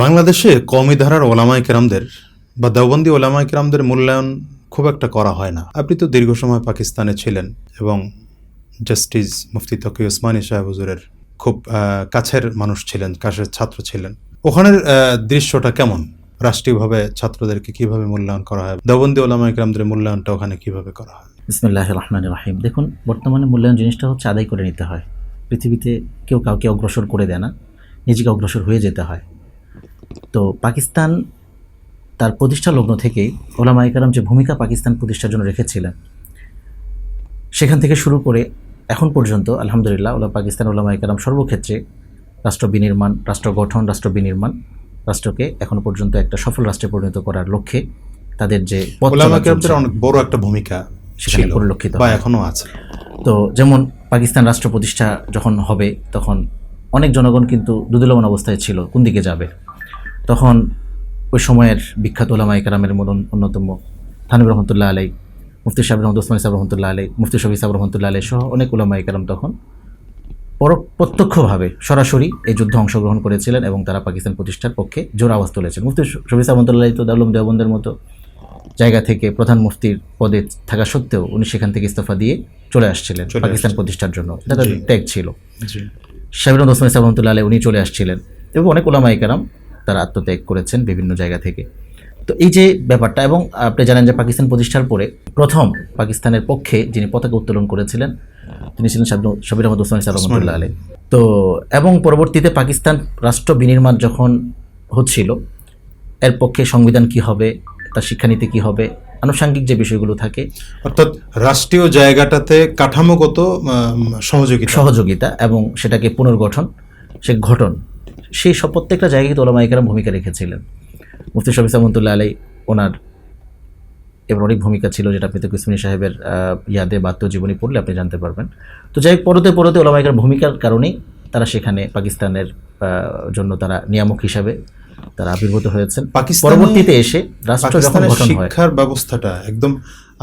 বাংলাদেশে কওমি ধারার ওলামায়ে কেরামদের বা দেওবন্দি ওলামায়ে কেরামদের মূল্যায়ন খুব একটা করা হয় না। আপনি তো দীর্ঘ সময় পাকিস্তানে ছিলেন এবং জাস্টিস মুফতি তকি ওসমানী সাহেব হুজুরের খুব কাছের মানুষ ছিলেন, কাছের ছাত্র ছিলেন। ওখানের দৃশ্যটা কেমন? রাষ্ট্রীয়ভাবে ছাত্রদেরকে কিভাবে মূল্যায়ন করা হয়? দেওবন্দি ওলামায়ে কেরামদের মূল্যায়নটা ওখানে কিভাবে করা হয়? বিসমিল্লাহির রহমানির রহিম। দেখুন, বর্তমানে মূল্যায়ন জিনিসটা হচ্ছে আদায় করে নিতে হয়। পৃথিবীতে কেউ কাউকে অগ্রসর করে দেয় না, নিজেকে অগ্রসর হয়ে যেতে হয়। তো পাকিস্তান তার প্রতিষ্ঠা লগ্ন থেকেই ওলামায়ে কেরাম যে ভূমিকা পাকিস্তান প্রতিষ্ঠার জন্য রেখেছিলেন, সেখান থেকে শুরু করে এখন পর্যন্ত আলহামদুলিল্লাহ পাকিস্তান ওলামায়ে কেরাম সর্বক্ষেত্রে রাষ্ট্র বিনির্মাণ, রাষ্ট্র গঠন, রাষ্ট্র বিনির্মাণ, রাষ্ট্রকে এখন পর্যন্ত একটা সফল রাষ্ট্রে পরিণত করার লক্ষ্যে তাদের যে ওলামায়ে কেরামদের অনেক বড় একটা ভূমিকা সেখানে পরিলক্ষিত বা এখনো আছে। তো যেমন পাকিস্তান রাষ্ট্র প্রতিষ্ঠা যখন হবে তখন অনেক জনগণ কিন্তু দুদুল্যমান অবস্থায় ছিল, কোন দিকে যাবে। তখন ওই সময়ের বিখ্যাত ওলামায়ে কেরামের অন্যতম থানভী রহমতুল্লাহ আলাই, মুফতি সাহেব রহমত ওসমানী সাহেব রহমতুল্লাহ আলাই, মুফতি শফি সাহেব রহমতুল্লাহ আলাই সহ অনেক ওলামায়ে কেরাম তখন প্রত্যক্ষভাবে সরাসরি এই যুদ্ধে অংশগ্রহণ করেছিলেন এবং তারা পাকিস্তান প্রতিষ্ঠার পক্ষে জোর আওয়াজ তুলেছেন। মুফতি শফি সাহেব রহমতুল্লাহ আলাই তো দারুল উলুম দেওবন্দের মতো জায়গা থেকে প্রধান মুফতির পদে থাকা সত্ত্বেও উনি সেখান থেকে ইস্তফা দিয়ে চলে আসছিলেন পাকিস্তান প্রতিষ্ঠার জন্য। এটা তার ত্যাগ ছিল। সাহেব রহমত ওসমানী সাহেব রহমতুল্লাহ আলাই উনি চলে আসছিলেন এবং অনেক ওলামায়ে কেরাম তারা আত্মত্যাগ করেছেন বিভিন্ন জায়গা থেকে। তো এই যে ব্যাপারটা, এবং আপনি জানেন যে পাকিস্তান প্রতিষ্ঠার পরে প্রথম পাকিস্তানের পক্ষে যিনি পতাকা উত্তোলন করেছিলেন তিনি ছিলেন শফি রহমত ওসমানী সাহেব রহমতুল্লাহ আলাই। তো এবং পরবর্তীতে পাকিস্তান রাষ্ট্র বিনির্মাণ যখন হচ্ছিল, এর পক্ষে সংবিধান কি হবে, তার শিক্ষানীতি কি হবে, আনুষঙ্গিক যে বিষয়গুলো থাকে, অর্থাৎ রাষ্ট্রীয় জায়গাটাতে কাঠামোগত সহযোগিতা এবং সেটাকে পুনর্গঠন, সে ঘটন, সেই সব প্রত্যেকটা জায়গায় কিন্তু ওলামায়ে কেরাম ভূমিকা রেখেছিলেন। মুফতি শফি সাহেব রহমতুল্লাহ আলাই ওনার এবার অনেক ভূমিকা ছিল, যেটা আপনি তকি ওসমানী সাহেবের ইয়াদে বা আত্মজীবনী পড়লে আপনি জানতে পারবেন। তো যাই পরতে ওলামায়ে কেরাম ভূমিকার কারণেই তারা সেখানে পাকিস্তানের জন্য তারা নিয়ামক হিসাবে তারা আবির্ভূত হয়েছেন। পরবর্তীতে এসে রাষ্ট্র যখন গঠন হয়, শিক্ষার ব্যবস্থাটা একদম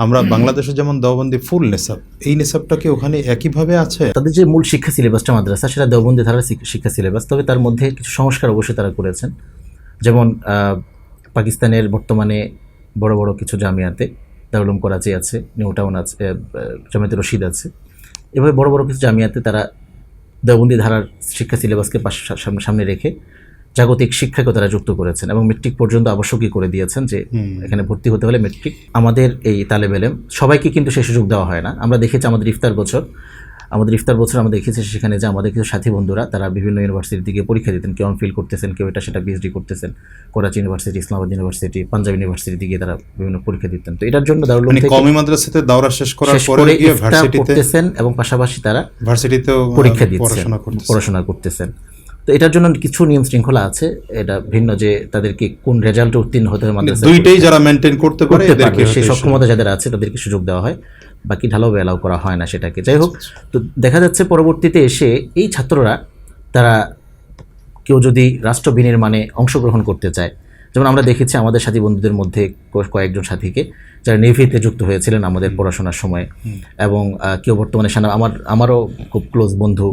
আমরা বাংলাদেশে যেমন দেওবন্দি ফুল নেশাব, এই নেশাবটা কি ওখানে একইভাবে আছে? তাদের যে মূল শিক্ষা সিলেবাসটা মাদ্রাসা, সেটা দেওবন্দি ধারার শিক্ষা সিলেবাস, তবে তার মধ্যে কিছু সংস্কার অবশ্যই তারা করেছেন। যেমন পাকিস্তানের বর্তমানে বড় বড় কিছু জামিয়াতে, দারুল উলুম করাচি আছে, নিউ টাউন আছে, জামিয়াতে রশিদ আছে, এভাবে বড় বড় কিছু জামিয়াতে তারা দেওবন্দি ধারার শিক্ষা সিলেবাসকে সামনে রেখে জাগতিক শিক্ষাকে তারা যুক্ত করেছেন এবং মেট্রিক পর্যন্ত আবশ্যকই করে দিয়েছেন যে এখানে ভর্তি হতে হলে মেট্রিক। আমাদের এই তালেব ইলম সবাইকে কিন্তু সেই সুযোগ দেওয়া হয় না। আমরা দেখেছি আমাদের ইফতার বছর আমরা দেখেছি সেখানে যে আমাদের কিছু সাথী বন্ধুরা তারা বিভিন্ন ইউনিভার্সিটির দিকে পরীক্ষা দিতেন, কেউ এমফিল করতেছেন, কেউ এটা সেটা পিএইচডি করতেছেন, করাচি ইউনিভার্সিটি, ইসলামাবাদ ইউনিভার্সিটি, পাঞ্জাব ইউনিভার্সিটির দিকে তারা বিভিন্ন পরীক্ষা দিতেন। তো এটার জন্য দারুল উলুম থেকে কওমি মাদ্রাসাতে দাওরা শেষ করার পরে গিয়ে ভার্সিটিতে পড়তেছেন এবং পাশাপাশি তারা ভার্সিটিতেও পরীক্ষা দিচ্ছেন, পড়াশোনা করতেছেন। তো এটার জন্য কিছু নিয়ম শৃঙ্খলা আছে, এটা ভিন্ন, যে তাদেরকে কোন রেজাল্টে উত্তীর্ণ হতে হবে মাদ্রাসা, দুইটাই যারা মেনটেন করতে পারে সেই সক্ষমতা যাদের আছে তাদেরকে সুযোগ দেওয়া হয়, বাকি ঢালাও এলাও করা হয় না সেটাকে। যাই হোক, তো দেখা যাচ্ছে পরবর্তীতে এসে এই ছাত্ররা তারা কেউ যদি রাষ্ট্র বিনির্মাণে অংশগ্রহণ করতে চায়, যেমন আমরা দেখেছি আমাদের সাথী বন্ধুদের মধ্যে কয়েকজন সাথীকে যারা নেভিতে যুক্ত হয়েছিলেন আমাদের পড়াশোনার সময়, এবং কেউ বর্তমানে আমারও খুব ক্লোজ বন্ধু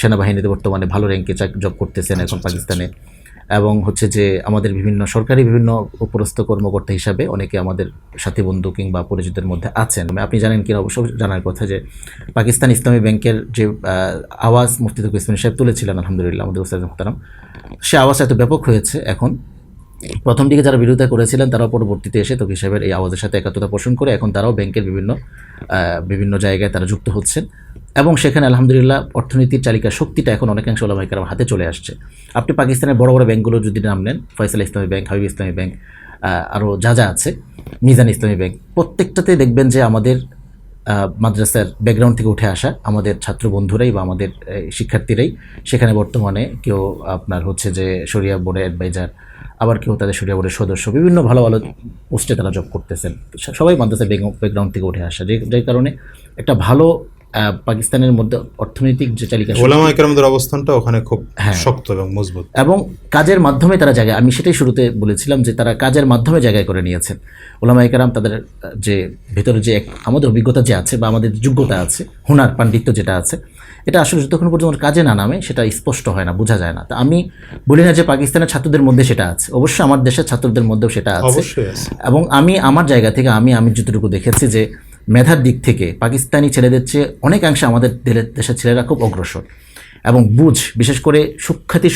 সেনাবাহিনীতে বর্তমানে ভালো র্যাঙ্কে জব করতেছেন এখন পাকিস্তানে, এবং হচ্ছে যে আমাদের সরকারি বিভিন্ন উপরস্থ কর্মকর্তা হিসাবে অনেকে আমাদের সাথী বন্ধু কিংবা পরিচিতের মধ্যে আছেন। আপনি জানেন কিনা অবশ্য জানার কথা যে পাকিস্তান ইসলামী ব্যাংকের যে আওয়াজ মুফতি তকি ওসমানী সাহেব তুলেছিলেন, আলহামদুলিল্লাহ আমাদের উস্তাদ মুহতারাম, সে আওয়াজ এত ব্যাপক হয়েছে, এখন প্রথম দিকে যারা বিরোধিতা করেছিলেন তারা পরবর্তীতে এসে তকি সাহেবের এই আওয়াজের সাথে একাত্মতা পোষণ করে এখন তারাও ব্যাংকের বিভিন্ন জায়গায় তারা যুক্ত হচ্ছেন, এবং সেখানে আলহামদুলিল্লাহ অর্থনীতির চালিকা শক্তিটা এখন অনেকাংশ ওলামায়ে কেরাম হাতে চলে আসছে। আপনি পাকিস্তানের বড় বড় ব্যাংকগুলো যদি নাম নেন, ফয়সাল ইসলামী ব্যাংক, হাবিব ইসলামী ব্যাংক, আরও যা আছে, মিজান ইসলামী ব্যাংক, প্রত্যেকটাতে দেখবেন যে আমাদের মাদ্রাসার ব্যাকগ্রাউন্ড থেকে উঠে আসা আমাদের ছাত্র বন্ধুরাই বা আমাদের শিক্ষার্থীরাই সেখানে বর্তমানে কেউ আপনার হচ্ছে যে শরিয়া বোর্ডের অ্যাডভাইজার, আবার কেউ তাদের শরিয়া বোর্ডের সদস্য, বিভিন্ন ভালো ভালো পোস্টে তারা জব করতেছেন। সবাই মাদ্রাসার ব্যাকগ্রাউন্ড থেকে উঠে আসা, যে কারণে একটা ভালো পাকিস্তানের মধ্যে অর্থনৈতিক যে চালিকা ওলামায়ে কেরামদের অবস্থানটা ওখানে খুব শক্ত এবং মজবুত, এবং কাজের মাধ্যমে তারা জায়গায়, আমি সেটাই শুরুতে বলেছিলাম যে তারা কাজের মাধ্যমে জায়গায় করে নিয়েছেন। ওলামায়ে কেরাম তাদের যে ভেতরে যে আমাদের অভিজ্ঞতা যে আছে বা আমাদের যোগ্যতা আছে, হুনার পাণ্ডিত্য যেটা আছে, এটা আসলে যতক্ষণ পর্যন্ত কাজে না নামে সেটা স্পষ্ট হয় না, বোঝা যায় না। তা আমি বলি না যে পাকিস্তানের ছাত্রদের মধ্যে সেটা আছে, অবশ্যই আমার দেশের ছাত্রদের মধ্যেও সেটা আছে। অবশ্যই আছে। এবং আমি আমার জায়গা থেকে আমি যতটুকু দেখেছি যে মেধার দিক থেকে পাকিস্তানি ছেলেদের চেয়ে অনেকাংশে আমাদের দেশের ছেলেরা খুব অগ্রসর এবং বিশেষ করে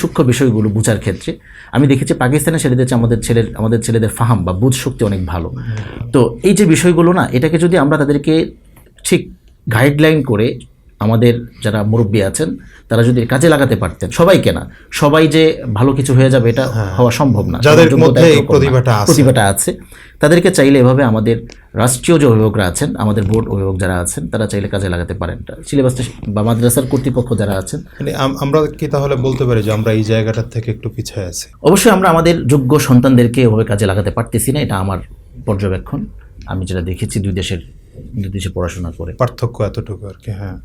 সূক্ষ্ম বিষয়গুলো বোঝার ক্ষেত্রে আমি দেখেছি পাকিস্তানের ছেলেদের চেয়ে আমাদের ছেলেদের ফাহাম বা বুঝ শক্তি অনেক ভালো। তো এই যে বিষয়গুলো না, এটাকে যদি আমরা তাদেরকে ঠিক গাইডলাইন করে আমাদের যারা মুরব্বী আছেন তারা যদি কাজে লাগাতে পারতেন, সবাইকে না, সবাই যে ভালো কিছু হয়ে যাবে এটা হওয়া সম্ভব না। যাদের যোগ্যতা মধ্যে এই একরকম না, প্রতিভাটা আছে, তাদেরকে চাইলে এভাবে আমাদের রাষ্ট্রীয় যে অভিভাবকরা আছেন, আমাদের বোর্ড অভিভাবক যারা আছেন, তারা চাইলে কাজে লাগাতে পারেন। সিলেবাসটা বা মাদ্রাসার কর্তৃপক্ষ যারা আছেন, মানে আমরা কি তাহলে বলতে পারি যে আমরা এই জায়গাটার থেকে একটু পিছিয়ে আছি? অবশ্যই আমরা আমাদের যোগ্য সন্তানদেরকে এভাবে কাজে লাগাতে পারতেছি না, এটা আমার পর্যবেক্ষণ। আমি যেটা দেখেছি দুই দেশে পড়াশোনা করে পার্থক্য এতটুকু আর কি। হ্যাঁ।